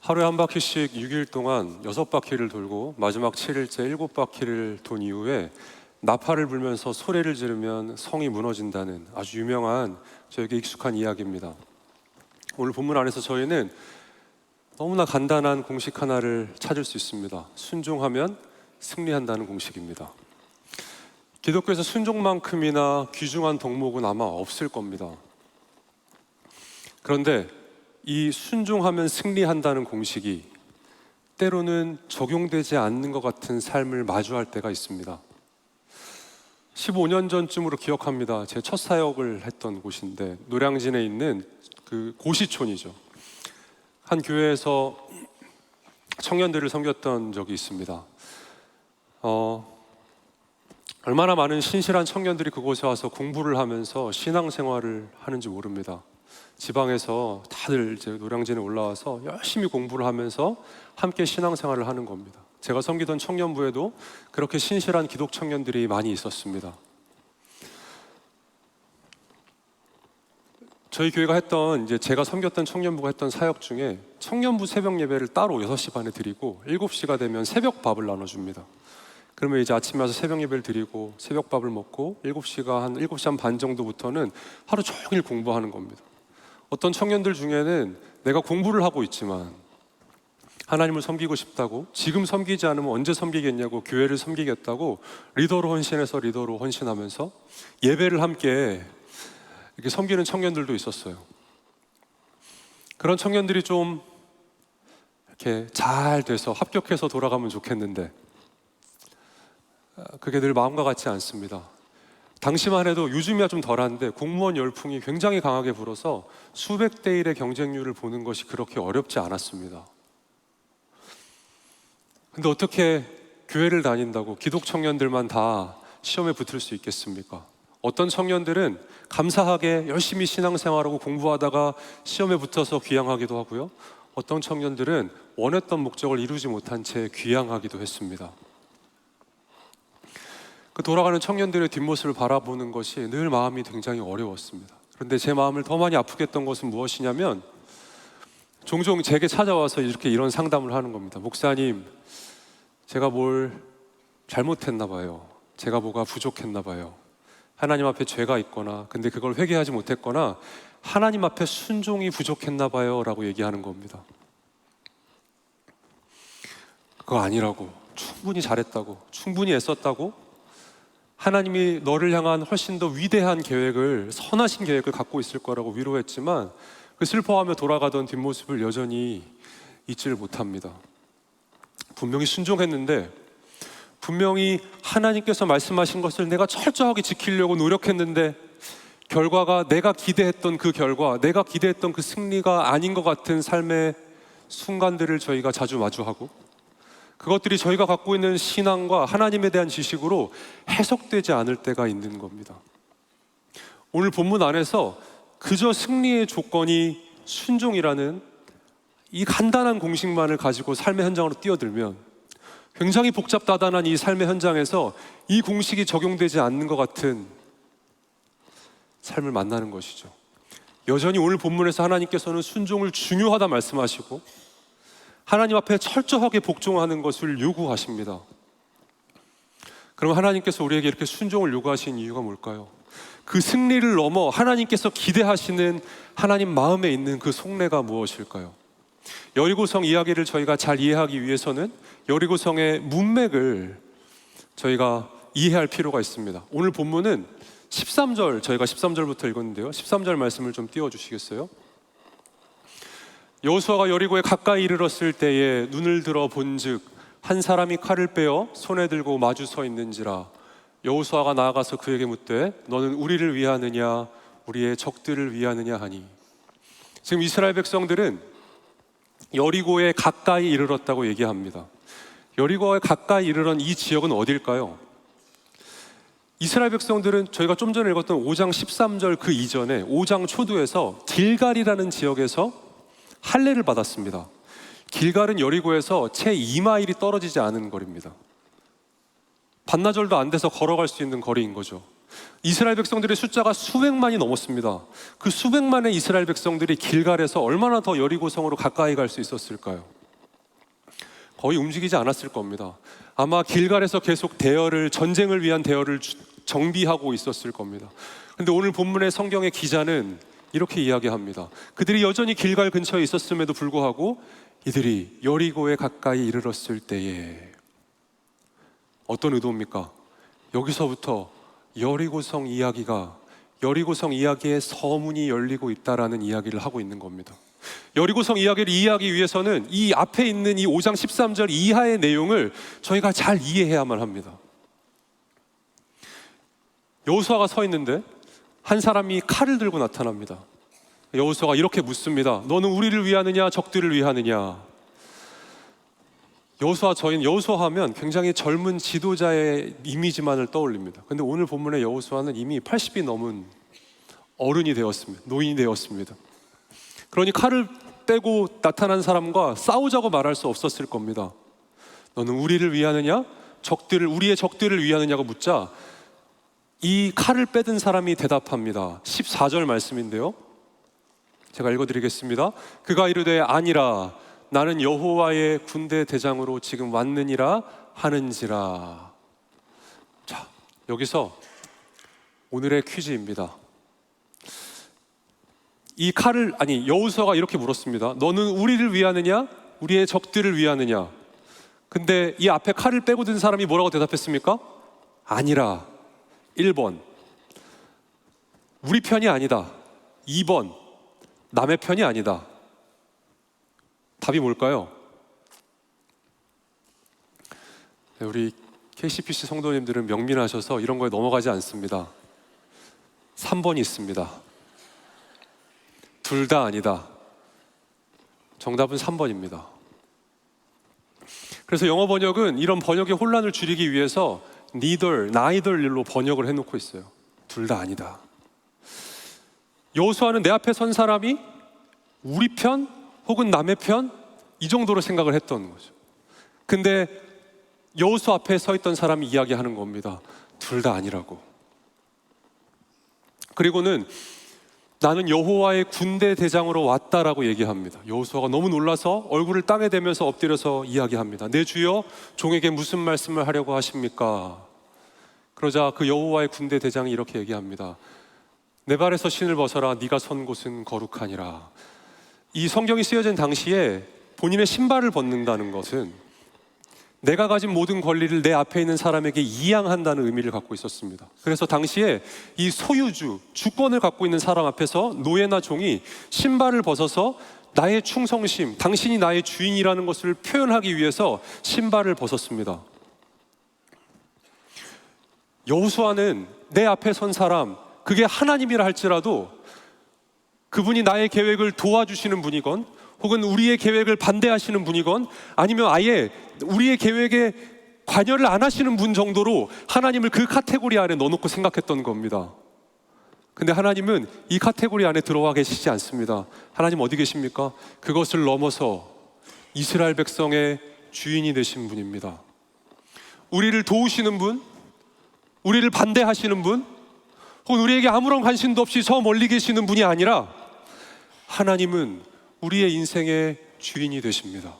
하루에 한 바퀴씩 6일 동안 6바퀴를 돌고 마지막 7일째 7바퀴를 돈 이후에 나팔을 불면서 소리를 지르면 성이 무너진다는 아주 유명한 저에게 익숙한 이야기입니다. 오늘 본문 안에서 저희는 너무나 간단한 공식 하나를 찾을 수 있습니다. 순종하면 승리한다는 공식입니다. 기독교에서 순종만큼이나 귀중한 덕목은 아마 없을 겁니다. 그런데 이 순종하면 승리한다는 공식이 때로는 적용되지 않는 것 같은 삶을 마주할 때가 있습니다. 15년 전쯤으로 기억합니다. 제 첫 사역을 했던 곳인데 노량진에 있는 그 고시촌이죠. 한 교회에서 청년들을 섬겼던 적이 있습니다. 얼마나 많은 신실한 청년들이 그곳에 와서 공부를 하면서 신앙생활을 하는지 모릅니다. 지방에서 다들 이제 노량진에 올라와서 열심히 공부를 하면서 함께 신앙생활을 하는 겁니다. 제가 섬기던 청년부에도 그렇게 신실한 기독 청년들이 많이 있었습니다. 저희 교회가 했던 제가 섬겼던 청년부가 했던 사역 중에 청년부 새벽 예배를 따로 6시 반에 드리고 7시가 되면 새벽 밥을 나눠줍니다. 그러면 이제 아침에 와서 새벽 예배를 드리고 새벽 밥을 먹고 7시가 한 7시 한 반 정도부터는 하루 종일 공부하는 겁니다. 어떤 청년들 중에는 내가 공부를 하고 있지만 하나님을 섬기고 싶다고, 지금 섬기지 않으면 언제 섬기겠냐고 교회를 섬기겠다고 리더로 헌신해서 리더로 헌신하면서 예배를 함께 이렇게 섬기는 청년들도 있었어요. 그런 청년들이 좀 이렇게 잘 돼서 합격해서 돌아가면 좋겠는데 그게 늘 마음과 같지 않습니다. 당시만 해도 요즘이야 좀 덜한데 공무원 열풍이 굉장히 강하게 불어서 수백 대 1의 경쟁률을 보는 것이 그렇게 어렵지 않았습니다. 근데 어떻게 교회를 다닌다고 기독 청년들만 다 시험에 붙을 수 있겠습니까? 어떤 청년들은 감사하게 열심히 신앙생활하고 공부하다가 시험에 붙어서 귀향하기도 하고요. 어떤 청년들은 원했던 목적을 이루지 못한 채 귀향하기도 했습니다. 그 돌아가는 청년들의 뒷모습을 바라보는 것이 늘 마음이 굉장히 어려웠습니다. 그런데 제 마음을 더 많이 아프게 했던 것은 무엇이냐면 종종 제게 찾아와서 이런 상담을 하는 겁니다. 목사님, 제가 뭘 잘못했나 봐요. 제가 뭐가 부족했나 봐요. 하나님 앞에 죄가 있거나 근데 그걸 회개하지 못했거나 하나님 앞에 순종이 부족했나 봐요 라고 얘기하는 겁니다. 그거 아니라고, 충분히 잘했다고, 충분히 애썼다고, 하나님이 너를 향한 훨씬 더 위대한 계획을, 선하신 계획을 갖고 있을 거라고 위로했지만 그 슬퍼하며 돌아가던 뒷모습을 여전히 잊지를 못합니다. 분명히 순종했는데, 분명히 하나님께서 말씀하신 것을 내가 철저하게 지키려고 노력했는데 결과가 내가 기대했던 그 결과, 내가 기대했던 그 승리가 아닌 것 같은 삶의 순간들을 저희가 자주 마주하고 그것들이 저희가 갖고 있는 신앙과 하나님에 대한 지식으로 해석되지 않을 때가 있는 겁니다. 오늘 본문 안에서 그저 승리의 조건이 순종이라는 이 간단한 공식만을 가지고 삶의 현장으로 뛰어들면 굉장히 복잡다단한 이 삶의 현장에서 이 공식이 적용되지 않는 것 같은 삶을 만나는 것이죠. 여전히 오늘 본문에서 하나님께서는 순종을 중요하다 말씀하시고 하나님 앞에 철저하게 복종하는 것을 요구하십니다. 그럼 하나님께서 우리에게 이렇게 순종을 요구하신 이유가 뭘까요? 그 승리를 넘어 하나님께서 기대하시는 하나님 마음에 있는 그 속내가 무엇일까요? 여리고성 이야기를 저희가 잘 이해하기 위해서는 여리고성의 문맥을 저희가 이해할 필요가 있습니다. 오늘 본문은 13절, 저희가 13절부터 읽었는데요, 13절 말씀을 좀 띄워주시겠어요? 여호수아가 여리고에 가까이 이르렀을 때에 눈을 들어 본즉 한 사람이 칼을 빼어 손에 들고 마주 서 있는지라. 여호수아가 나아가서 그에게 묻되 너는 우리를 위하느냐 우리의 적들을 위하느냐 하니. 지금 이스라엘 백성들은 여리고에 가까이 이르렀다고 얘기합니다. 여리고에 가까이 이르던 이 지역은 어딜까요? 이스라엘 백성들은 저희가 좀 전에 읽었던 5장 13절 그 이전에 5장 초두에서 길갈이라는 지역에서 할례를 받았습니다. 길갈은 여리고에서 채 2마일이 떨어지지 않은 거리입니다. 반나절도 안 돼서 걸어갈 수 있는 거리인 거죠. 이스라엘 백성들의 숫자가 수백만이 넘었습니다. 그 수백만의 이스라엘 백성들이 길갈에서 얼마나 더 여리고성으로 가까이 갈 수 있었을까요? 거의 움직이지 않았을 겁니다. 아마 길갈에서 계속 전쟁을 위한 대열을 정비하고 있었을 겁니다. 근데 오늘 본문의 성경의 기자는 이렇게 이야기합니다. 그들이 여전히 길갈 근처에 있었음에도 불구하고 이들이 여리고에 가까이 이르렀을 때에, 어떤 의도입니까? 여기서부터 여리고성 이야기의 서문이 열리고 있다라는 이야기를 하고 있는 겁니다. 여리고성 이야기를 이해하기 위해서는 이 앞에 있는 이 5장 13절 이하의 내용을 저희가 잘 이해해야만 합니다. 여호수아가 서 있는데 한 사람이 칼을 들고 나타납니다. 여호수아가 이렇게 묻습니다. 너는 우리를 위하느냐 적들을 위하느냐? 저희는 여호수아 하면 굉장히 젊은 지도자의 이미지만을 떠올립니다. 근데 오늘 본문의 여호수아는 이미 80이 넘은 어른이 되었습니다. 노인이 되었습니다. 그러니 칼을 빼고 나타난 사람과 싸우자고 말할 수 없었을 겁니다. 너는 우리를 위하느냐 우리의 적들을 위하느냐고 묻자 이 칼을 빼든 사람이 대답합니다. 14절 말씀인데요, 제가 읽어드리겠습니다. 그가 이르되 아니라 나는 여호와의 군대 대장으로 지금 왔느니라 하는지라. 자, 여기서 오늘의 퀴즈입니다. 여호수아가 이렇게 물었습니다. 너는 우리를 위하느냐 우리의 적들을 위하느냐? 근데 이 앞에 칼을 빼고 든 사람이 뭐라고 대답했습니까? 아니라. 1번 우리 편이 아니다. 2번 남의 편이 아니다. 답이 뭘까요? 우리 KCPC 성도님들은 명민하셔서 이런 거에 넘어가지 않습니다. 3번이 있습니다. 둘 다 아니다. 정답은 3번입니다. 그래서 영어 번역은 이런 번역의 혼란을 줄이기 위해서 neither로 번역을 해놓고 있어요. 둘 다 아니다. 여호수아는 내 앞에 선 사람이 우리 편 혹은 남의 편 이 정도로 생각을 했던 거죠. 근데 여호수아 앞에 서 있던 사람이 이야기하는 겁니다. 둘 다 아니라고. 그리고는 나는 여호와의 군대 대장으로 왔다라고 얘기합니다. 여호수아가 너무 놀라서 얼굴을 땅에 대면서 엎드려서 이야기합니다. 내 주여, 종에게 무슨 말씀을 하려고 하십니까? 그러자 그 여호와의 군대 대장이 이렇게 얘기합니다. 내 발에서 신을 벗어라. 네가 선 곳은 거룩하니라. 이 성경이 쓰여진 당시에 본인의 신발을 벗는다는 것은 내가 가진 모든 권리를 내 앞에 있는 사람에게 이양한다는 의미를 갖고 있었습니다. 그래서 당시에 이 소유주, 주권을 갖고 있는 사람 앞에서 노예나 종이 신발을 벗어서 나의 충성심, 당신이 나의 주인이라는 것을 표현하기 위해서 신발을 벗었습니다. 여호수아는 내 앞에 선 사람, 그게 하나님이라 할지라도 그분이 나의 계획을 도와주시는 분이건 혹은 우리의 계획을 반대하시는 분이건 아니면 아예 우리의 계획에 관여를 안 하시는 분 정도로 하나님을 그 카테고리 안에 넣어놓고 생각했던 겁니다. 근데 하나님은 이 카테고리 안에 들어와 계시지 않습니다. 하나님 어디 계십니까? 그것을 넘어서 이스라엘 백성의 주인이 되신 분입니다. 우리를 도우시는 분, 우리를 반대하시는 분, 혹은 우리에게 아무런 관심도 없이 저 멀리 계시는 분이 아니라 하나님은 우리의 인생의 주인이 되십니다.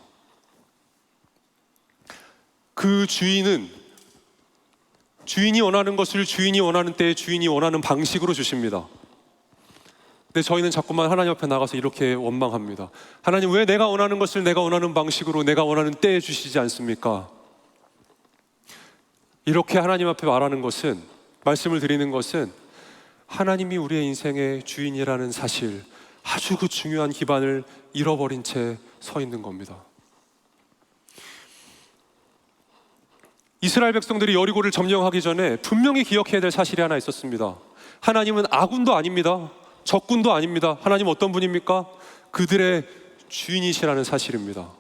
그 주인이 원하는 것을 주인이 원하는 때에 주인이 원하는 방식으로 주십니다. 근데 저희는 자꾸만 하나님 앞에 나가서 이렇게 원망합니다. 하나님, 왜 내가 원하는 것을 내가 원하는 방식으로 내가 원하는 때에 주시지 않습니까? 이렇게 하나님 앞에 말씀을 드리는 것은 하나님이 우리의 인생의 주인이라는 사실, 아주 그 중요한 기반을 잃어버린 채 서 있는 겁니다. 이스라엘 백성들이 여리고를 점령하기 전에 분명히 기억해야 될 사실이 하나 있었습니다. 하나님은 아군도 아닙니다. 적군도 아닙니다. 하나님 어떤 분입니까? 그들의 주인이시라는 사실입니다.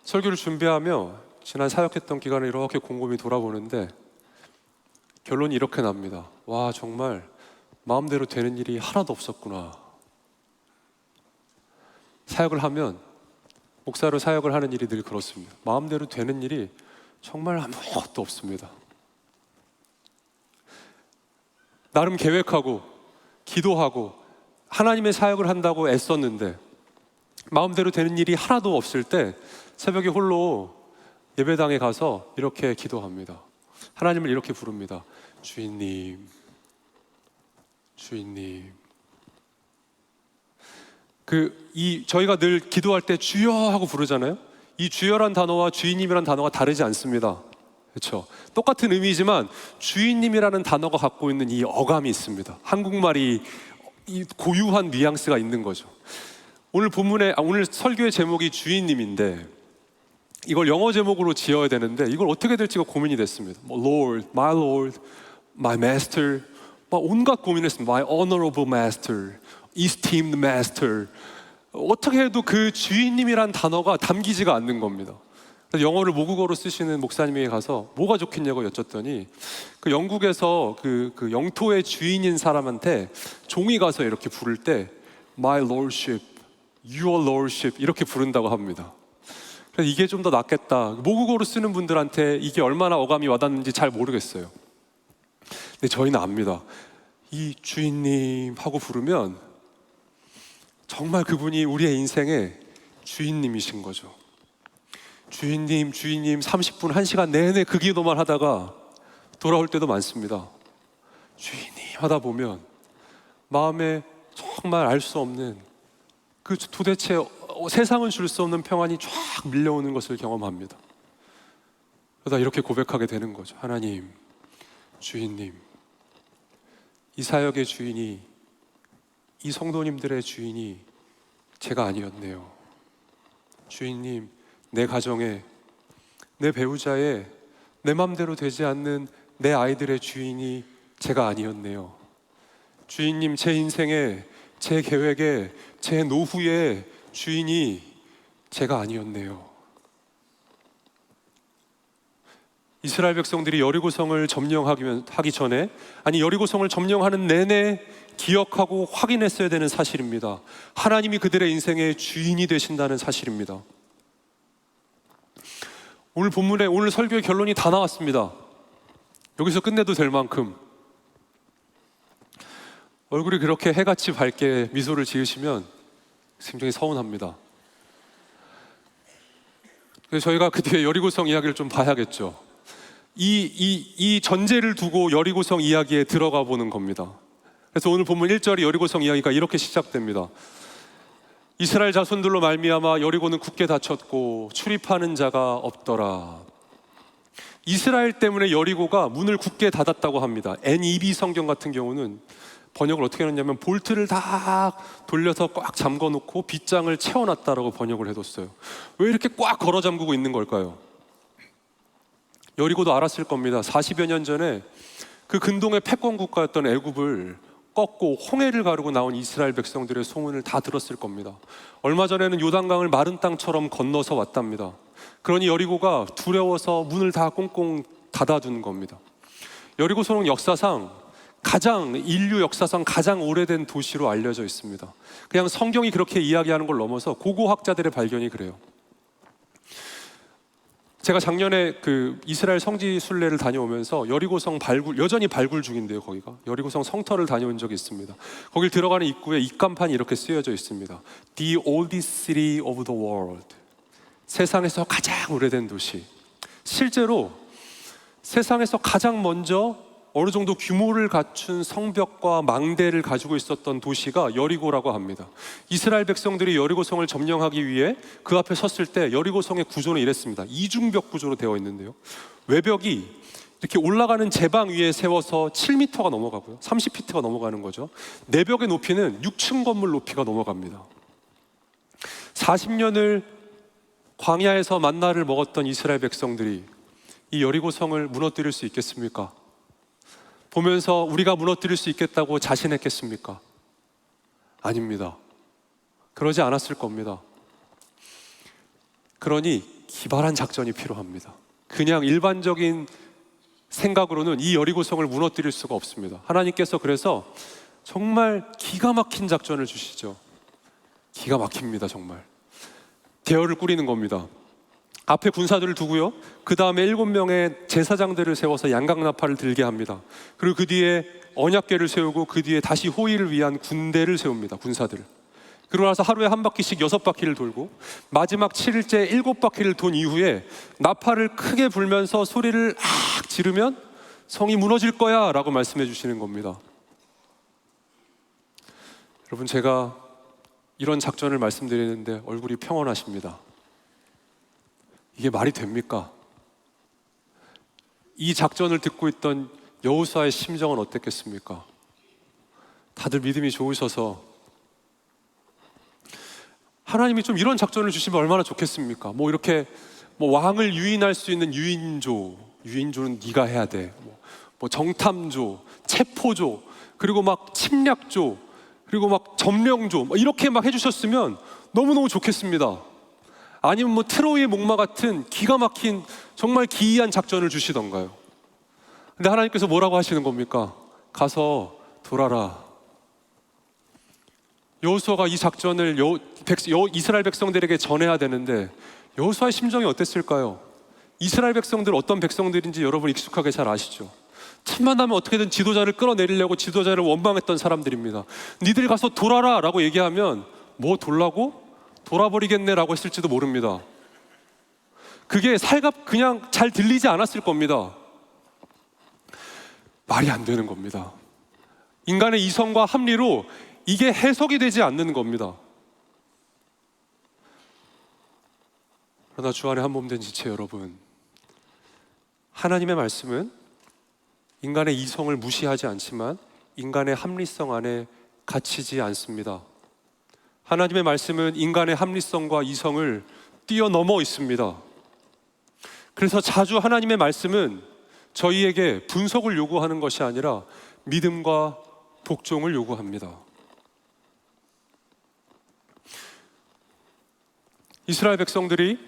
설교를 준비하며 지난 사역했던 기간을 이렇게 곰곰이 돌아보는데 결론이 이렇게 납니다. 와, 정말 마음대로 되는 일이 하나도 없었구나. 목사로 사역을 하는 일이 늘 그렇습니다. 마음대로 되는 일이 정말 아무것도 없습니다. 나름 계획하고 기도하고 하나님의 사역을 한다고 애썼는데 마음대로 되는 일이 하나도 없을 때 새벽에 홀로 예배당에 가서 이렇게 기도합니다. 하나님을 이렇게 부릅니다. 주인님, 주인님. 저희가 늘 기도할 때 주여 하고 부르잖아요. 이 주여란 단어와 주인님이란 단어가 다르지 않습니다. 그렇죠? 똑같은 의미지만 주인님이라는 단어가 갖고 있는 이 어감이 있습니다. 한국말이 이 고유한 뉘앙스가 있는 거죠. 오늘 설교의 제목이 주인님인데 이걸 영어 제목으로 지어야 되는데 이걸 어떻게 될지가 고민이 됐습니다. Lord, my master, 온갖 고민했습니다. My honorable master, esteemed master. 어떻게 해도 그 주인님이란 단어가 담기지가 않는 겁니다. 그래서 영어를 모국어로 쓰시는 목사님에게 가서 뭐가 좋겠냐고 여쭸더니 그 영국에서 그 영토의 주인인 사람한테 종이 가서 이렇게 부를 때 My lordship, your lordship 이렇게 부른다고 합니다. 그래서 이게 좀 더 낫겠다. 모국어로 쓰는 분들한테 이게 얼마나 어감이 와닿는지 잘 모르겠어요. 근데 저희는 압니다. 이 주인님 하고 부르면 정말 그분이 우리의 인생의 주인님이신 거죠. 주인님 30분, 1시간 내내 그 기도만 하다가 돌아올 때도 많습니다. 주인님 하다 보면 마음에 정말 알 수 없는 그 도대체 세상은 줄 수 없는 평안이 쫙 밀려오는 것을 경험합니다. 그러다 이렇게 고백하게 되는 거죠. 하나님, 주인님, 이 사역의 주인이, 이 성도님들의 주인이 제가 아니었네요. 주인님, 내 가정에, 내 배우자의, 내 맘대로 되지 않는 내 아이들의 주인이 제가 아니었네요. 주인님, 제 인생에, 제 계획에, 제 노후의 주인이 제가 아니었네요. 이스라엘 백성들이 여리고성을 점령하기 전에, 아니 여리고성을 점령하는 내내 기억하고 확인했어야 되는 사실입니다. 하나님이 그들의 인생의 주인이 되신다는 사실입니다. 오늘 설교의 결론이 다 나왔습니다. 여기서 끝내도 될 만큼 얼굴이 그렇게 해같이 밝게 미소를 지으시면 굉장히 서운합니다. 그래서 저희가 그 뒤에 여리고성 이야기를 좀 봐야겠죠. 이 전제를 두고 여리고성 이야기에 들어가 보는 겁니다. 그래서 오늘 본문 1절이 여리고성 이야기가 이렇게 시작됩니다. 이스라엘 자손들로 말미암아 여리고는 굳게 닫혔고 출입하는 자가 없더라. 이스라엘 때문에 여리고가 문을 굳게 닫았다고 합니다. NEB 성경 같은 경우는 번역을 어떻게 했냐면 볼트를 다 돌려서 꽉 잠궈놓고 빗장을 채워놨다라고 번역을 해뒀어요. 왜 이렇게 꽉 걸어 잠그고 있는 걸까요? 여리고도 알았을 겁니다. 40여 년 전에 그 근동의 패권 국가였던 애굽을 꺾고 홍해를 가르고 나온 이스라엘 백성들의 소문을 다 들었을 겁니다. 얼마 전에는 요단강을 마른 땅처럼 건너서 왔답니다. 그러니 여리고가 두려워서 문을 다 꽁꽁 닫아둔 겁니다. 여리고성은 인류 역사상 가장 오래된 도시로 알려져 있습니다. 그냥 성경이 그렇게 이야기하는 걸 넘어서 고고학자들의 발견이 그래요. 제가 작년에 그 이스라엘 성지 순례를 다녀오면서 여리고성 여전히 발굴 중인데요. 거기가 여리고성 성터를 다녀온 적이 있습니다. 거길 들어가는 입구에 입간판이 이렇게 쓰여져 있습니다. The oldest city of the world. 세상에서 가장 오래된 도시. 실제로 세상에서 가장 먼저 어느 정도 규모를 갖춘 성벽과 망대를 가지고 있었던 도시가 여리고라고 합니다. 이스라엘 백성들이 여리고성을 점령하기 위해 그 앞에 섰을 때 여리고성의 구조는 이랬습니다. 이중벽 구조로 되어 있는데요. 외벽이 이렇게 올라가는 제방 위에 세워서 7m가 넘어가고요. 30피트가 넘어가는 거죠. 내벽의 높이는 6층 건물 높이가 넘어갑니다. 40년을 광야에서 만나를 먹었던 이스라엘 백성들이 이 여리고성을 무너뜨릴 수 있겠습니까? 보면서 우리가 무너뜨릴 수 있겠다고 자신했겠습니까? 아닙니다. 그러지 않았을 겁니다. 그러니 기발한 작전이 필요합니다. 그냥 일반적인 생각으로는 이 여리고성을 무너뜨릴 수가 없습니다. 하나님께서 그래서 정말 기가 막힌 작전을 주시죠. 기가 막힙니다. 정말 대열을 꾸리는 겁니다. 앞에 군사들을 두고요. 그 다음에 7명의 제사장들을 세워서 양각나팔을 들게 합니다. 그리고 그 뒤에 언약궤를 세우고 그 뒤에 다시 호위를 위한 군대를 세웁니다. 군사들을. 그러고 나서 하루에 한 바퀴씩 6바퀴를 돌고 마지막 7일째 7바퀴를 돈 이후에 나팔을 크게 불면서 소리를 악 지르면 성이 무너질 거야 라고 말씀해 주시는 겁니다. 여러분, 제가 이런 작전을 말씀드리는데 얼굴이 평온하십니다. 이게 말이 됩니까? 이 작전을 듣고 있던 여호수아의 심정은 어땠겠습니까? 다들 믿음이 좋으셔서 하나님이 좀 이런 작전을 주시면 얼마나 좋겠습니까? 이렇게 왕을 유인할 수 있는 유인조는 네가 해야 돼. 정탐조, 체포조, 그리고 막 침략조, 그리고 막 점령조 이렇게 막 해주셨으면 너무너무 좋겠습니다. 아니면 트로이의 목마 같은 기가 막힌 정말 기이한 작전을 주시던가요. 근데 하나님께서 뭐라고 하시는 겁니까? 가서 돌아라. 여호수아가 이 작전을 이스라엘 백성들에게 전해야 되는데 여호수아의 심정이 어땠을까요? 이스라엘 백성들 어떤 백성들인지 여러분 익숙하게 잘 아시죠? 천만다면 어떻게든 지도자를 끌어내리려고 지도자를 원망했던 사람들입니다. 니들 가서 돌아라 라고 얘기하면 뭐 돌라고? 돌아버리겠네 라고 했을지도 모릅니다. 그게 살갑 그냥 잘 들리지 않았을 겁니다. 말이 안 되는 겁니다. 인간의 이성과 합리로 이게 해석이 되지 않는 겁니다. 그러나 주 안에 한 몸 된 지체 여러분, 하나님의 말씀은 인간의 이성을 무시하지 않지만 인간의 합리성 안에 갇히지 않습니다. 하나님의 말씀은 인간의 합리성과 이성을 뛰어넘어 있습니다. 그래서 자주 하나님의 말씀은 저희에게 분석을 요구하는 것이 아니라 믿음과 복종을 요구합니다. 이스라엘 백성들이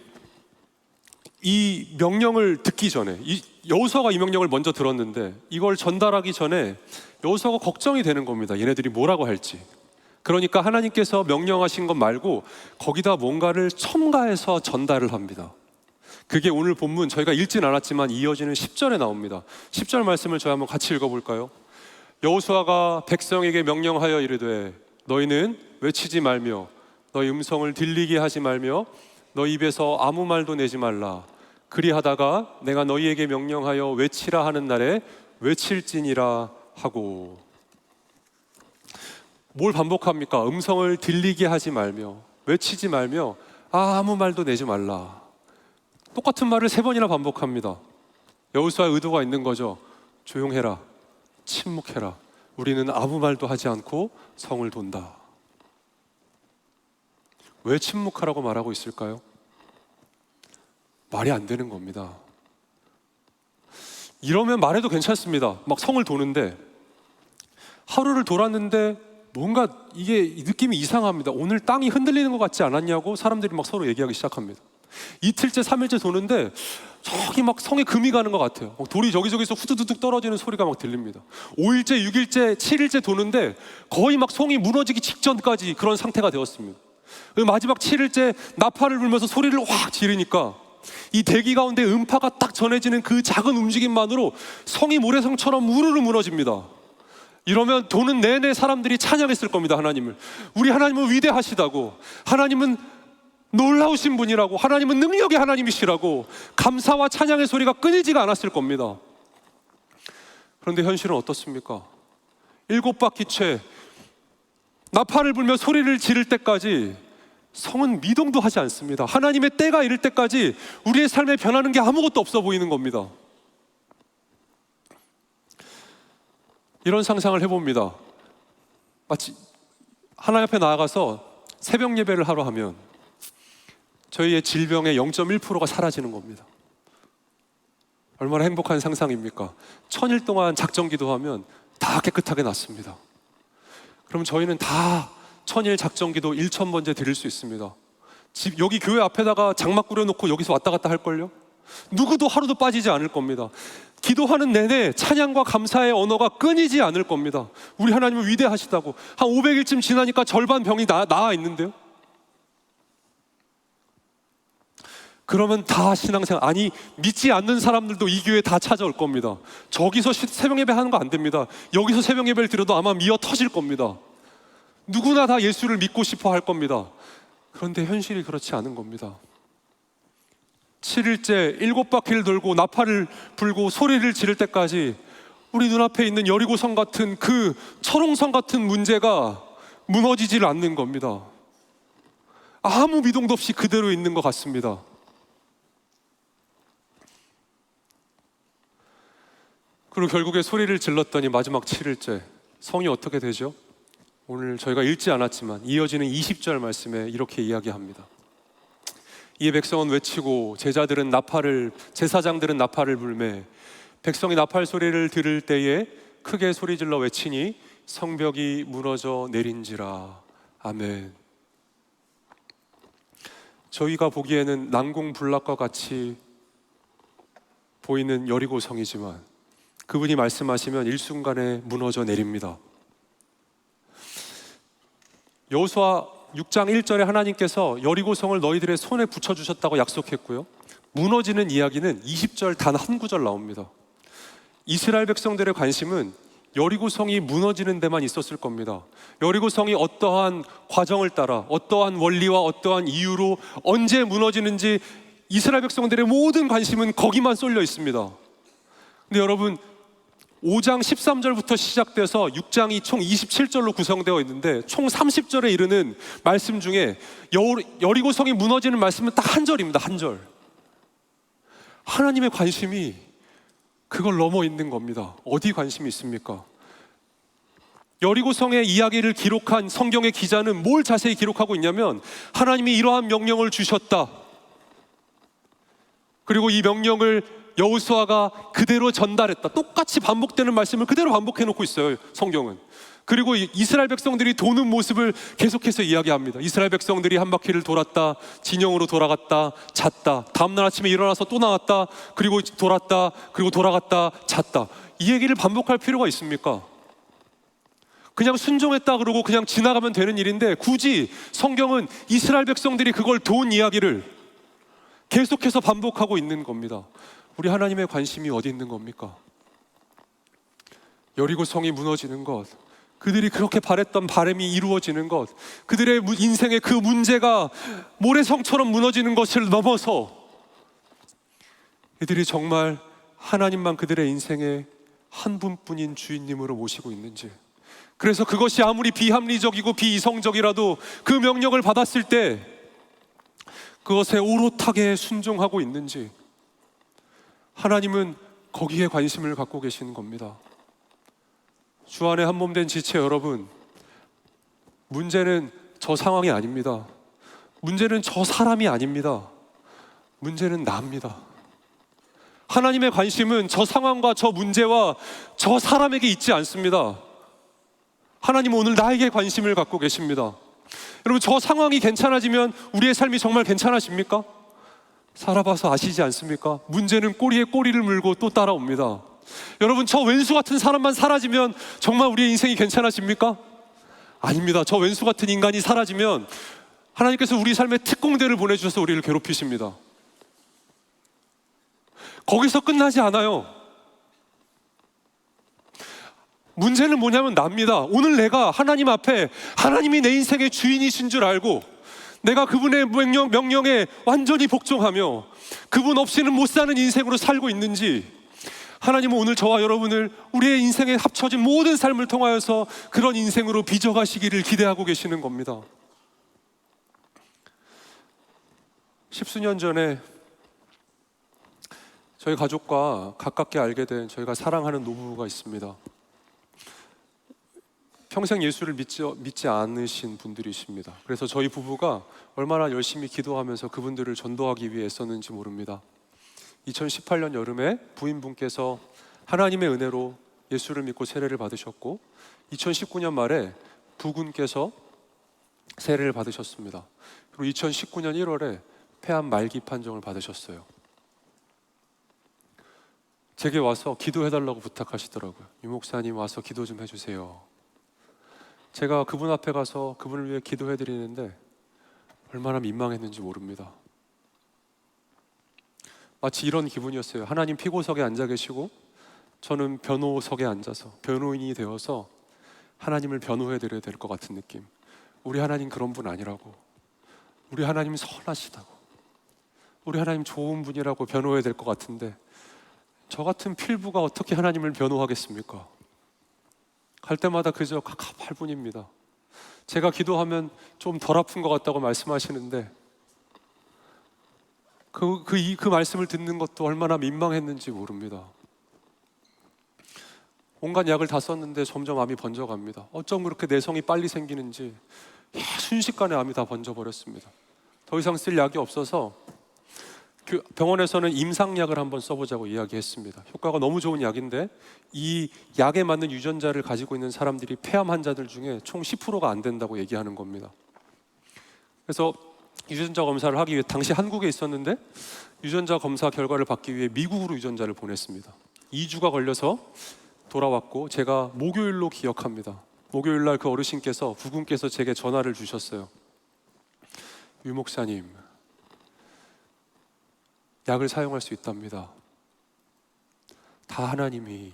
이 명령을 듣기 전에 여호수아가 이 명령을 먼저 들었는데 이걸 전달하기 전에 여호수아가 걱정이 되는 겁니다. 얘네들이 뭐라고 할지. 그러니까 하나님께서 명령하신 것 말고 거기다 뭔가를 첨가해서 전달을 합니다. 그게 오늘 본문 저희가 읽진 않았지만 이어지는 10절에 나옵니다. 10절 말씀을 저희 한번 같이 읽어볼까요? 여호수아가 백성에게 명령하여 이르되 너희는 외치지 말며 너희 음성을 들리게 하지 말며 너희 입에서 아무 말도 내지 말라. 그리하다가 내가 너희에게 명령하여 외치라 하는 날에 외칠지니라 하고. 뭘 반복합니까? 음성을 들리게 하지 말며 외치지 말며 아무 말도 내지 말라. 똑같은 말을 3번이나 반복합니다. 여호수아의 의도가 있는 거죠. 조용해라, 침묵해라. 우리는 아무 말도 하지 않고 성을 돈다. 왜 침묵하라고 말하고 있을까요? 말이 안 되는 겁니다. 이러면 말해도 괜찮습니다. 막 성을 도는데 하루를 돌았는데 뭔가 이게 느낌이 이상합니다. 오늘 땅이 흔들리는 것 같지 않았냐고 사람들이 막 서로 얘기하기 시작합니다. 이틀째 3일째 도는데 저기 막 성에 금이 가는 것 같아요. 돌이 저기저기서 후두둑 떨어지는 소리가 막 들립니다. 5일째, 6일째, 7일째 도는데 거의 막 성이 무너지기 직전까지 그런 상태가 되었습니다. 마지막 7일째 나팔을 불면서 소리를 확 지르니까 이 대기 가운데 음파가 딱 전해지는 그 작은 움직임만으로 성이 모래성처럼 우르르 무너집니다. 이러면 도는 내내 사람들이 찬양했을 겁니다. 하나님을. 우리 하나님은 위대하시다고, 하나님은 놀라우신 분이라고, 하나님은 능력의 하나님이시라고 감사와 찬양의 소리가 끊이지가 않았을 겁니다. 그런데 현실은 어떻습니까? 7바퀴째 나팔을 불며 소리를 지를 때까지 성은 미동도 하지 않습니다. 하나님의 때가 이를 때까지 우리의 삶에 변하는 게 아무것도 없어 보이는 겁니다. 이런 상상을 해봅니다. 마치 하나님 앞에 나아가서 새벽 예배를 하러 하면 저희의 질병의 0.1%가 사라지는 겁니다. 얼마나 행복한 상상입니까? 1000일 동안 작정 기도하면 다 깨끗하게 낫습니다. 그럼 저희는 다 1000일 작정기도 1000번째 드릴 수 있습니다. 여기 교회 앞에다가 장막 꾸려놓고 여기서 왔다 갔다 할걸요? 누구도 하루도 빠지지 않을 겁니다. 기도하는 내내 찬양과 감사의 언어가 끊이지 않을 겁니다. 우리 하나님은 위대하시다고. 한 500일쯤 지나니까 절반 병이 나아 있는데요. 그러면 다 신앙생활, 아니 믿지 않는 사람들도 이 교회에 다 찾아올 겁니다. 저기서 새벽 예배 하는 거 안 됩니다. 여기서 새벽 예배를 드려도 아마 미어 터질 겁니다. 누구나 다 예수를 믿고 싶어 할 겁니다. 그런데 현실이 그렇지 않은 겁니다. 7일째 7바퀴를 돌고 나팔을 불고 소리를 지를 때까지 우리 눈앞에 있는 여리고성 같은 그 철옹성 같은 문제가 무너지질 않는 겁니다. 아무 미동도 없이 그대로 있는 것 같습니다. 그리고 결국에 소리를 질렀더니 마지막 7일째 성이 어떻게 되죠? 오늘 저희가 읽지 않았지만 이어지는 20절 말씀에 이렇게 이야기합니다. 이에 백성은 외치고 제사장들은 나팔을 불매 백성이 나팔 소리를 들을 때에 크게 소리질러 외치니 성벽이 무너져 내린지라. 아멘. 저희가 보기에는 난공불락과 같이 보이는 여리고성이지만 그분이 말씀하시면 일순간에 무너져 내립니다. 여호수아 6장 1절에 하나님께서 여리고성을 너희들의 손에 붙여주셨다고 약속했고요, 무너지는 이야기는 20절 단 한 구절 나옵니다. 이스라엘 백성들의 관심은 여리고성이 무너지는 데만 있었을 겁니다. 여리고성이 어떠한 과정을 따라 어떠한 원리와 어떠한 이유로 언제 무너지는지 이스라엘 백성들의 모든 관심은 거기만 쏠려 있습니다. 근데 여러분, 5장 13절부터 시작돼서 6장이 총 27절로 구성되어 있는데 총 30절에 이르는 말씀 중에 여리고성이 무너지는 말씀은 딱 한 절입니다. 한 절. 하나님의 관심이 그걸 넘어 있는 겁니다. 어디 관심이 있습니까? 여리고성의 이야기를 기록한 성경의 기자는 뭘 자세히 기록하고 있냐면 하나님이 이러한 명령을 주셨다, 그리고 이 명령을 여호수아가 그대로 전달했다, 똑같이 반복되는 말씀을 그대로 반복해 놓고 있어요, 성경은. 그리고 이스라엘 백성들이 도는 모습을 계속해서 이야기합니다. 이스라엘 백성들이 한 바퀴를 돌았다, 진영으로 돌아갔다, 잤다, 다음날 아침에 일어나서 또 나왔다, 그리고 돌았다, 그리고 돌아갔다, 잤다. 이 얘기를 반복할 필요가 있습니까? 그냥 순종했다 그러고 그냥 지나가면 되는 일인데 굳이 성경은 이스라엘 백성들이 그걸 도운 이야기를 계속해서 반복하고 있는 겁니다. 우리 하나님의 관심이 어디 있는 겁니까? 여리고성이 무너지는 것, 그들이 그렇게 바랬던 바람이 이루어지는 것, 그들의 인생의 그 문제가 모래성처럼 무너지는 것을 넘어서 그들이 정말 하나님만 그들의 인생의 한 분뿐인 주인님으로 모시고 있는지, 그래서 그것이 아무리 비합리적이고 비이성적이라도 그 명령을 받았을 때 그것에 오롯하게 순종하고 있는지, 하나님은 거기에 관심을 갖고 계시는 겁니다. 주 안에 한 몸 된 지체 여러분, 문제는 저 상황이 아닙니다. 문제는 저 사람이 아닙니다. 문제는 나입니다. 하나님의 관심은 저 상황과 저 문제와 저 사람에게 있지 않습니다. 하나님은 오늘 나에게 관심을 갖고 계십니다. 여러분, 저 상황이 괜찮아지면 우리의 삶이 정말 괜찮아집니까? 살아봐서 아시지 않습니까? 문제는 꼬리에 꼬리를 물고 또 따라옵니다. 여러분, 저 왼수 같은 사람만 사라지면 정말 우리의 인생이 괜찮아집니까? 아닙니다. 저 왼수 같은 인간이 사라지면 하나님께서 우리 삶에 특공대를 보내주셔서 우리를 괴롭히십니다. 거기서 끝나지 않아요. 문제는 뭐냐면 납니다. 오늘 내가 하나님 앞에 하나님이 내 인생의 주인이신 줄 알고 내가 그분의 명령에 완전히 복종하며 그분 없이는 못 사는 인생으로 살고 있는지, 하나님은 오늘 저와 여러분을 우리의 인생에 합쳐진 모든 삶을 통하여서 그런 인생으로 빚어가시기를 기대하고 계시는 겁니다. 십수년 전에 저희 가족과 가깝게 알게 된 저희가 사랑하는 노부부가 있습니다. 평생 예수를 믿지 않으신 분들이십니다. 그래서 저희 부부가 얼마나 열심히 기도하면서 그분들을 전도하기 위해 애썼는지 모릅니다. 2018년 여름에 부인분께서 하나님의 은혜로 예수를 믿고 세례를 받으셨고 2019년 말에 부군께서 세례를 받으셨습니다. 그리고 2019년 1월에 폐암 말기 판정을 받으셨어요. 제게 와서 기도해달라고 부탁하시더라고요. 유 목사님 와서 기도 좀 해주세요. 제가 그분 앞에 가서 그분을 위해 기도해드리는데 얼마나 민망했는지 모릅니다. 마치 이런 기분이었어요. 하나님 피고석에 앉아 계시고 저는 변호석에 앉아서 변호인이 되어서 하나님을 변호해드려야 될 것 같은 느낌. 우리 하나님 그런 분 아니라고, 우리 하나님 선하시다고, 우리 하나님 좋은 분이라고 변호해야 될 것 같은데 저 같은 필부가 어떻게 하나님을 변호하겠습니까? 갈 때마다 그저 갑갑할 뿐입니다. 제가 기도하면 좀 덜 아픈 것 같다고 말씀하시는데 그 말씀을 듣는 것도 얼마나 민망했는지 모릅니다. 온갖 약을 다 썼는데 점점 암이 번져갑니다. 어쩜 그렇게 내성이 빨리 생기는지 순식간에 암이 다 번져버렸습니다. 더 이상 쓸 약이 없어서 병원에서는 임상약을 한번 써보자고 이야기했습니다. 효과가 너무 좋은 약인데 이 약에 맞는 유전자를 가지고 있는 사람들이 폐암 환자들 중에 총 10%가 안 된다고 얘기하는 겁니다. 그래서 유전자 검사를 하기 위해 당시 한국에 있었는데 유전자 검사 결과를 받기 위해 미국으로 유전자를 보냈습니다. 2주가 걸려서 돌아왔고 제가 목요일로 기억합니다. 목요일날 그 어르신께서 부군께서 제게 전화를 주셨어요. 유 목사님, 약을 사용할 수 있답니다. 다 하나님이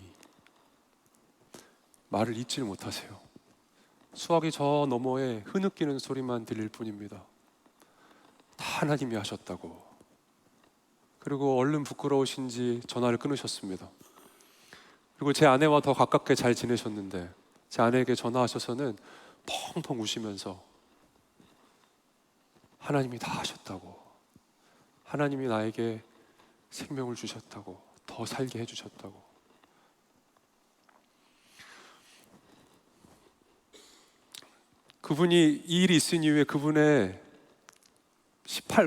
말을 잊질 못하세요. 수화기 저 너머에 흐느끼는 소리만 들릴 뿐입니다. 다 하나님이 하셨다고. 그리고 얼른 부끄러우신지 전화를 끊으셨습니다. 그리고 제 아내와 더 가깝게 잘 지내셨는데 제 아내에게 전화하셔서는 펑펑 우시면서 하나님이 다 하셨다고, 하나님이 나에게 생명을 주셨다고, 더 살게 해주셨다고. 그분이 이 일이 있은 이후에 그분의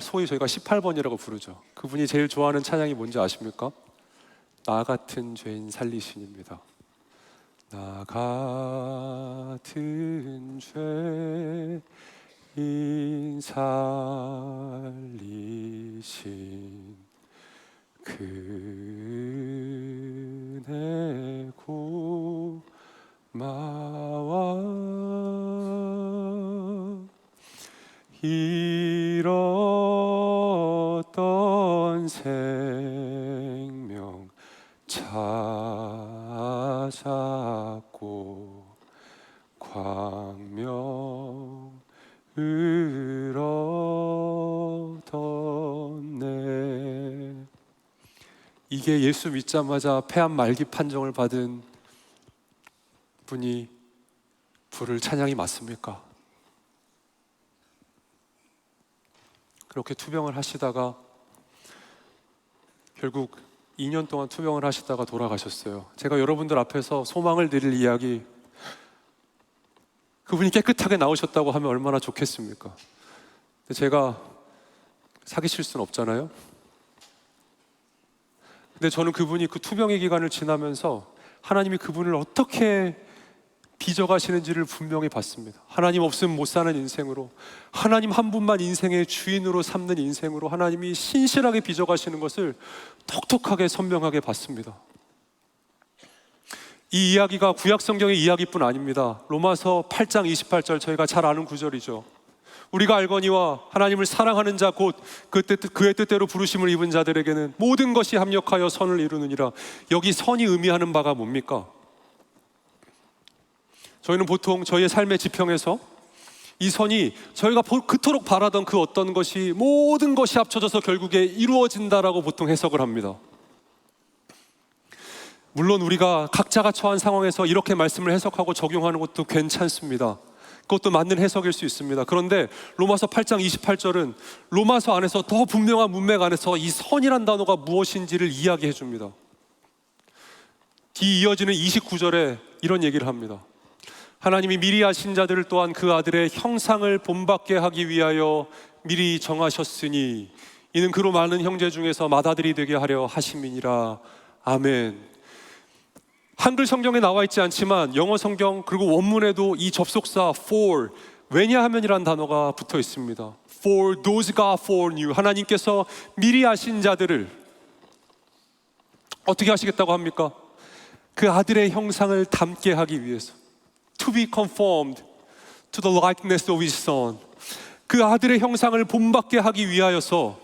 소위 저희가 18번이라고 부르죠. 그분이 제일 좋아하는 찬양이 뭔지 아십니까? 나 같은 죄인 살리신입니다. 나 같은 죄인 살리신 그네 고마워. 잃었던 생명 찾았고 광명을 얻었네. 이게 예수 믿자마자 폐암 말기 판정을 받은 분이 부를 찬양이 맞습니까? 그렇게 투병을 하시다가 결국 2년 동안 투병을 하시다가 돌아가셨어요. 제가 여러분들 앞에서 소망을 드릴 이야기, 그분이 깨끗하게 나오셨다고 하면 얼마나 좋겠습니까? 근데 제가 사기칠 수는 없잖아요. 근데 저는 그분이 그 투병의 기간을 지나면서 하나님이 그분을 어떻게 빚어가시는지를 분명히 봤습니다. 하나님 없으면 못 사는 인생으로, 하나님 한 분만 인생의 주인으로 삼는 인생으로 하나님이 신실하게 빚어가시는 것을 톡톡하게 선명하게 봤습니다. 이 이야기가 구약성경의 이야기뿐 아닙니다. 로마서 8장 28절, 저희가 잘 아는 구절이죠. 우리가 알거니와 하나님을 사랑하는 자 곧 그의 뜻대로 부르심을 입은 자들에게는 모든 것이 합력하여 선을 이루느니라. 여기 선이 의미하는 바가 뭡니까? 저희는 보통 저희의 삶의 지평에서 이 선이 저희가 그토록 바라던 그 어떤 것이 모든 것이 합쳐져서 결국에 이루어진다라고 보통 해석을 합니다. 물론 우리가 각자가 처한 상황에서 이렇게 말씀을 해석하고 적용하는 것도 괜찮습니다. 그것도 맞는 해석일 수 있습니다. 그런데 로마서 8장 28절은 로마서 안에서 더 분명한 문맥 안에서 이 선이란 단어가 무엇인지를 이야기해 줍니다. 뒤 이어지는 29절에 이런 얘기를 합니다. 하나님이 미리 아신 자들을 또한 그 아들의 형상을 본받게 하기 위하여 미리 정하셨으니 이는 그로 많은 형제 중에서 맏아들이 되게 하려 하심이니라. 아멘. 한글 성경에 나와 있지 않지만 영어 성경 그리고 원문에도 이 접속사 for, 왜냐하면이란 단어가 붙어 있습니다. For those God foreknew, 하나님께서 미리 아신 자들을 어떻게 하시겠다고 합니까? 그 아들의 형상을 닮게 하기 위해서, to be conformed to the likeness of his son, 그 아들의 형상을 본받게 하기 위하여서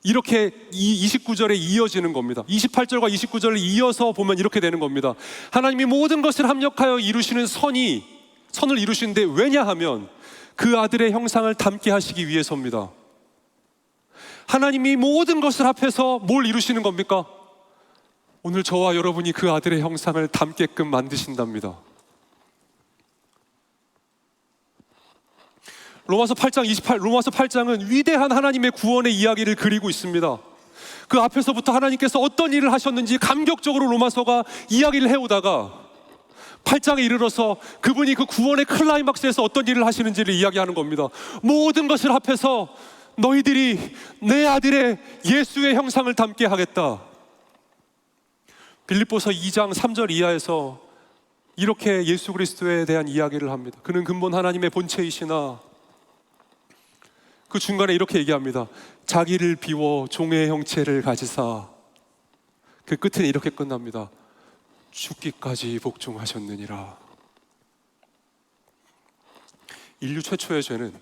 이렇게 이 29절에 이어지는 겁니다. 28절과 29절을 이어서 보면 이렇게 되는 겁니다. 하나님이 모든 것을 합력하여 이루시는 선이 선을 이루시는데 왜냐하면 그 아들의 형상을 닮게 하시기 위해서입니다. 하나님이 모든 것을 합해서 뭘 이루시는 겁니까? 오늘 저와 여러분이 그 아들의 형상을 닮게끔 만드신답니다. 로마서 8장은 위대한 하나님의 구원의 이야기를 그리고 있습니다. 그 앞에서부터 하나님께서 어떤 일을 하셨는지 감격적으로 로마서가 이야기를 해오다가 8장에 이르러서 그분이 그 구원의 클라이막스에서 어떤 일을 하시는지를 이야기하는 겁니다. 모든 것을 합해서 너희들이 내 아들의 예수의 형상을 닮게 하겠다. 빌립보서 2장 3절 이하에서 이렇게 예수 그리스도에 대한 이야기를 합니다. 그는 근본 하나님의 본체이시나, 그 중간에 이렇게 얘기합니다. 자기를 비워 종의 형체를 가지사, 그 끝은 이렇게 끝납니다. 죽기까지 복종하셨느니라. 인류 최초의 죄는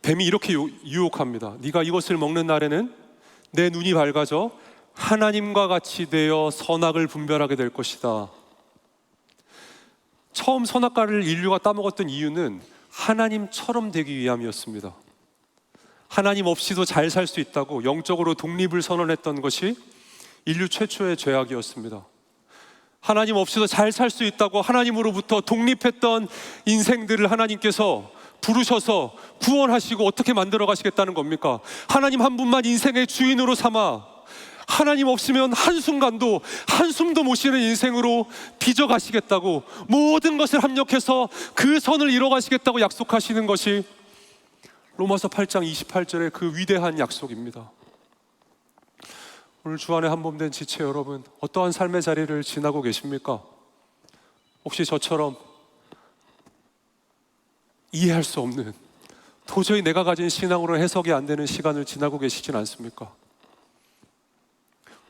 뱀이 이렇게 유혹합니다. 네가 이것을 먹는 날에는 내 눈이 밝아져 하나님과 같이 되어 선악을 분별하게 될 것이다. 처음 선악과를 인류가 따먹었던 이유는 하나님처럼 되기 위함이었습니다. 하나님 없이도 잘 살 수 있다고 영적으로 독립을 선언했던 것이 인류 최초의 죄악이었습니다. 하나님 없이도 잘 살 수 있다고 하나님으로부터 독립했던 인생들을 하나님께서 부르셔서 구원하시고 어떻게 만들어 가시겠다는 겁니까? 하나님 한 분만 인생의 주인으로 삼아 하나님 없으면 한순간도 한숨도 못 쉬는 인생으로 빚어 가시겠다고, 모든 것을 합력해서 그 선을 이뤄 가시겠다고 약속하시는 것이 로마서 8장 28절의 그 위대한 약속입니다. 오늘 주안에 한몸된 지체 여러분, 어떠한 삶의 자리를 지나고 계십니까? 혹시 저처럼 이해할 수 없는, 도저히 내가 가진 신앙으로 해석이 안 되는 시간을 지나고 계시진 않습니까?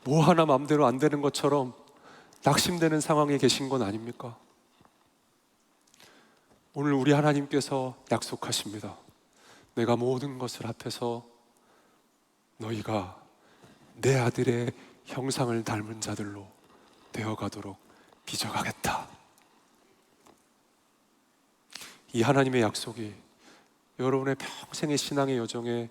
뭐 하나 마음대로 안 되는 것처럼 낙심되는 상황에 계신 건 아닙니까? 오늘 우리 하나님께서 약속하십니다. 내가 모든 것을 합해서 너희가 내 아들의 형상을 닮은 자들로 되어가도록 빚어가겠다. 이 하나님의 약속이 여러분의 평생의 신앙의 여정에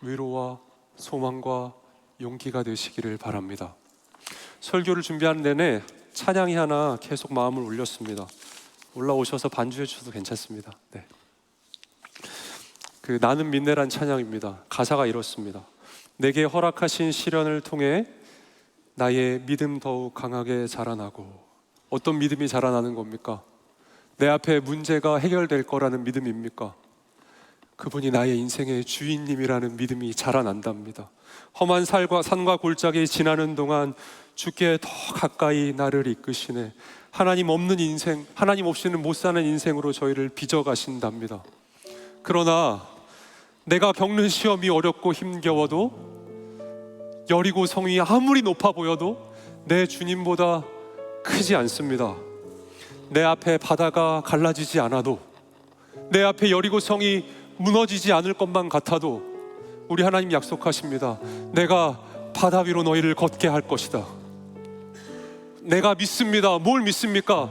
위로와 소망과 용기가 되시기를 바랍니다. 설교를 준비하는 내내 찬양이 하나 계속 마음을 울렸습니다. 올라오셔서 반주해 주셔도 괜찮습니다. 네. 그 나는 믿네란 찬양입니다. 가사가 이렇습니다. 내게 허락하신 시련을 통해 나의 믿음 더욱 강하게 자라나고. 어떤 믿음이 자라나는 겁니까? 내 앞에 문제가 해결될 거라는 믿음입니까? 그분이 나의 인생의 주인님이라는 믿음이 자라난답니다. 험한 산과 골짜기 지나는 동안 주께 더 가까이 나를 이끄시네. 하나님 없는 인생, 하나님 없이는 못 사는 인생으로 저희를 빚어가신답니다. 그러나 내가 겪는 시험이 어렵고 힘겨워도, 여리고 성이 아무리 높아 보여도 내 주님보다 크지 않습니다. 내 앞에 바다가 갈라지지 않아도, 내 앞에 여리고 성이 무너지지 않을 것만 같아도 우리 하나님 약속하십니다. 내가 바다 위로 너희를 걷게 할 것이다. 내가 믿습니다. 뭘 믿습니까?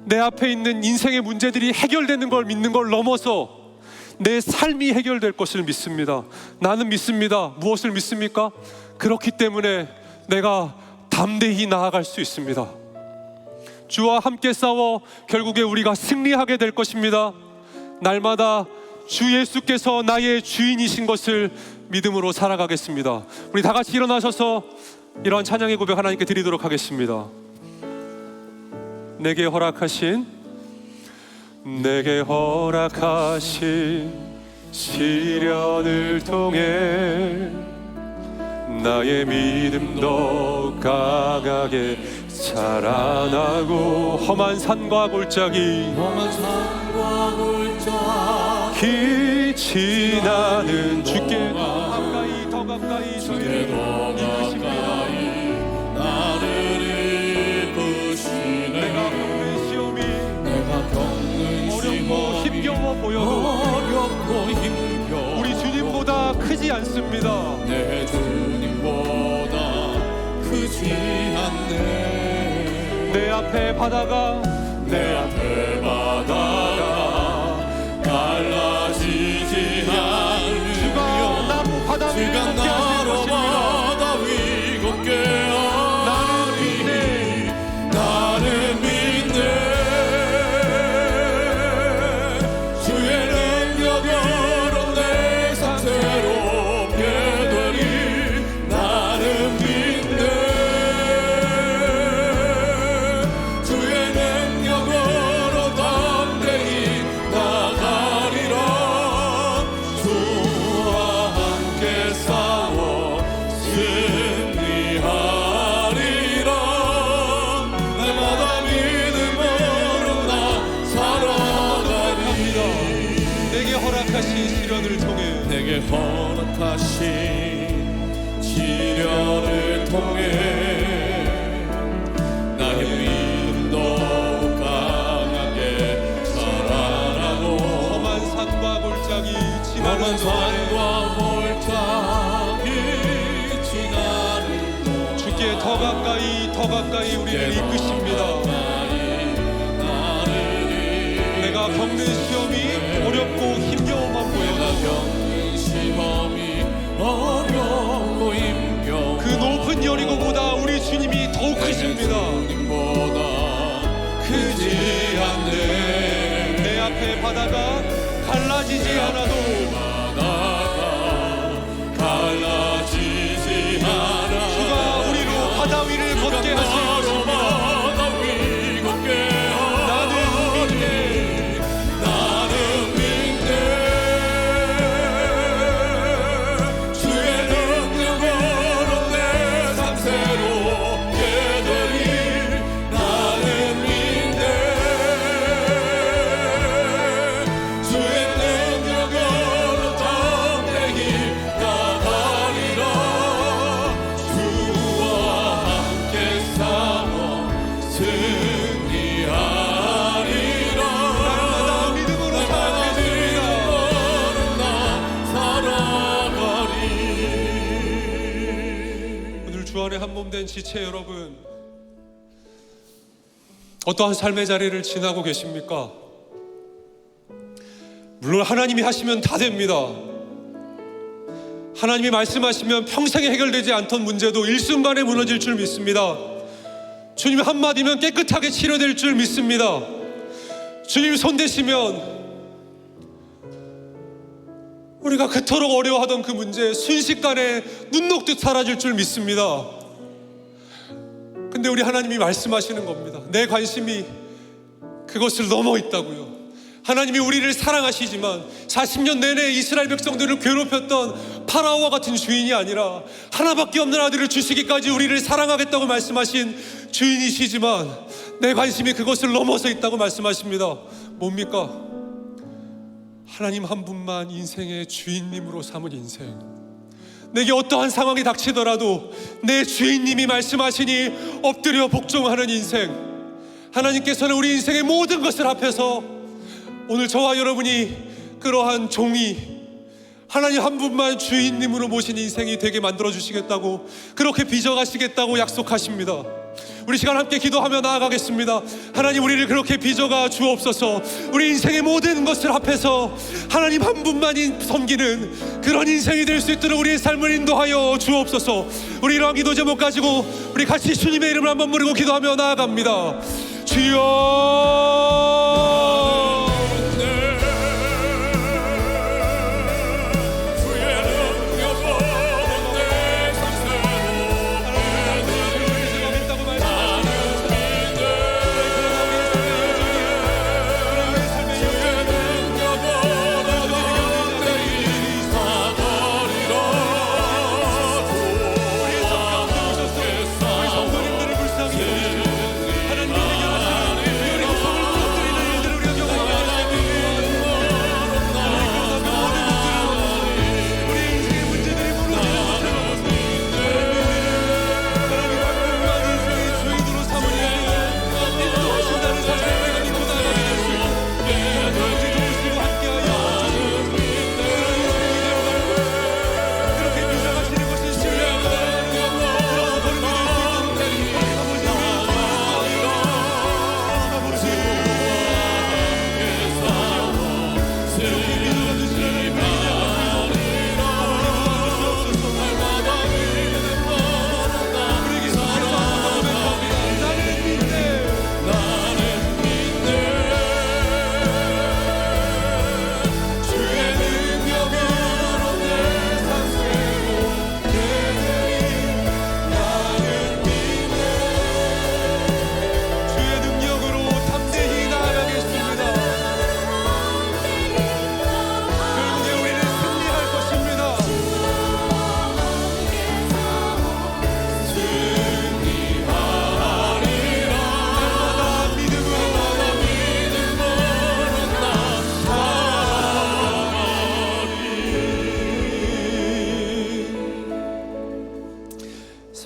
내 앞에 있는 인생의 문제들이 해결되는 걸 믿는 걸 넘어서 내 삶이 해결될 것을 믿습니다. 나는 믿습니다. 무엇을 믿습니까? 그렇기 때문에 내가 담대히 나아갈 수 있습니다. 주와 함께 싸워 결국에 우리가 승리하게 될 것입니다. 날마다 주 예수께서 나의 주인이신 것을 믿음으로 살아가겠습니다. 우리 다 같이 일어나셔서 이러한 찬양의 고백 하나님께 드리도록 하겠습니다. 내게 허락하신 시련을 통해 나의 믿음도 강하게 자라나고. 험한 산과 골짜기 지나는 주께 더 가까이 저희를 이끄십니다. 나를 이끄시네. 내가 겪는 시험이 어렵고 힘겨워 보여도 우리 주님보다 크지 않습니다. 내 주님보다 크지 않네. 내 앞에 바다가 내 앞에 바다가 갈라지지 않으며 주가 나로 바다 위를 주가 걷게 하실 나로 것입니다. 바다 위 걷게 하리니 나는 믿네. 주의 능력으로 내 삶 새롭게 되리. 나는 믿네. 주의 능력으로 담대히 나가리라. 주와 함께 싸워 승리하리라. 날마다 믿음으로 나 살아가리. 내게 허락하신 시련을 통해 내게 허락하신 시련을 통해 나의 믿음 더욱 강하게 자라나고 험한 산과 골짜기 험한 지나는 산과 골짜기 지나는 동안 주께 더 가까이 우리를 이끄십니다. 내가 겪는 시험이 어렵고 힘겨워만 보여도 겪는 시험이 어렵고 힘겨워 그 높은 여리고보다 우리 주님이 더욱 크십니다. 주님보다 크지 않네. 내 앞에 바다가 갈라지지 않아도 바다가 갈라지지 않아 주가 우리로 바다 위를 걷게 하실 것입니다. 바다 위 걷게 나는 믿네. 나는 믿네. 주의 능력으로 내 삶 새롭게 되리. 나는 믿네. 주의 능력으로 담대히 나가리라. 주와 함께 싸워 승리하리라. 날마다 믿음으로 살아가겠습니다. 오늘 주 안에 한 몸 된 지체 여러분, 어떠한 삶의 자리를 지나고 계십니까? 물론 하나님이 하시면 다 됩니다. 하나님이 말씀하시면 평생에 해결되지 않던 문제도 일순간에 무너질 줄 믿습니다. 주님 한마디면 깨끗하게 치료될 줄 믿습니다. 주님 손대시면 우리가 그토록 어려워하던 그 문제 순식간에 눈 녹듯 사라질 줄 믿습니다. 근데 우리 하나님이 말씀하시는 겁니다. 내 관심이 그것을 넘어 있다고요. 하나님이 우리를 사랑하시지만 40년 내내 이스라엘 백성들을 괴롭혔던 파라오와 같은 주인이 아니라 하나밖에 없는 아들을 주시기까지 우리를 사랑하겠다고 말씀하신 주인이시지만 내 관심이 그것을 넘어서 있다고 말씀하십니다. 뭡니까? 하나님 한 분만 인생의 주인님으로 삼은 인생. 내게 어떠한 상황이 닥치더라도 내 주인님이 말씀하시니 엎드려 복종하는 인생. 하나님께서는 우리 인생의 모든 것을 합해서 오늘 저와 여러분이 그러한 종이 하나님 한 분만 주인님으로 모신 인생이 되게 만들어 주시겠다고, 그렇게 빚어가시겠다고 약속하십니다. 우리 시간 함께 기도하며 나아가겠습니다. 하나님, 우리를 그렇게 빚어가 주옵소서. 우리 인생의 모든 것을 합해서 하나님 한 분만 섬기는 그런 인생이 될 수 있도록 우리의 삶을 인도하여 주옵소서. 우리 이러한 기도 제목 가지고 우리 같이 주님의 이름을 한번 부르고 기도하며 나아갑니다. 주여,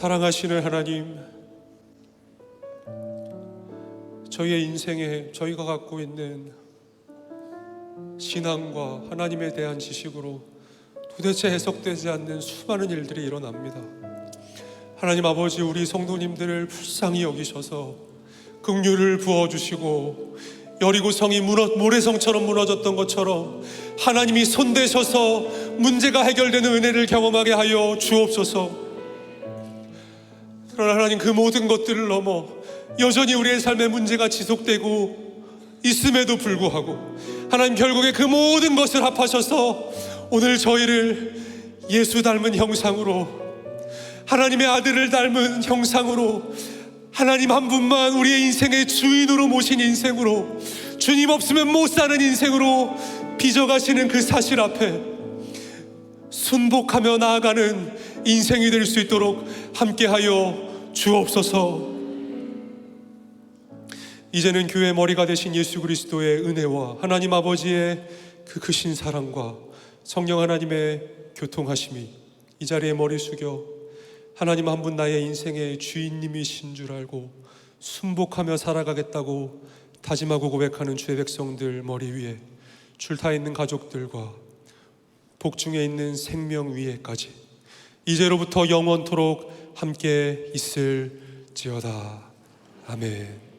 사랑하시는 하나님, 저희의 인생에 저희가 갖고 있는 신앙과 하나님에 대한 지식으로 도대체 해석되지 않는 수많은 일들이 일어납니다. 하나님 아버지, 우리 성도님들을 불쌍히 여기셔서 긍휼을 부어주시고 여리고성이 모래성처럼 무너졌던 것처럼 하나님이 손대셔서 문제가 해결되는 은혜를 경험하게 하여 주옵소서. 그러나 하나님, 그 모든 것들을 넘어 여전히 우리의 삶에 문제가 지속되고 있음에도 불구하고 하나님, 결국에 그 모든 것을 합하셔서 오늘 저희를 예수 닮은 형상으로, 하나님의 아들을 닮은 형상으로, 하나님 한 분만 우리의 인생의 주인으로 모신 인생으로, 주님 없으면 못 사는 인생으로 빚어가시는 그 사실 앞에 순복하며 나아가는 인생이 될 수 있도록 함께하여 주옵소서. 이제는 교회의 머리가 되신 예수 그리스도의 은혜와 하나님 아버지의 그 크신 사랑과 성령 하나님의 교통하심이 이 자리에 머리 숙여 하나님 한 분 나의 인생의 주인님이신 줄 알고 순복하며 살아가겠다고 다짐하고 고백하는 주의 백성들 머리 위에, 줄타 있는 가족들과 복중에 있는 생명 위에까지 이제로부터 영원토록 함께 있을지어다. 아멘.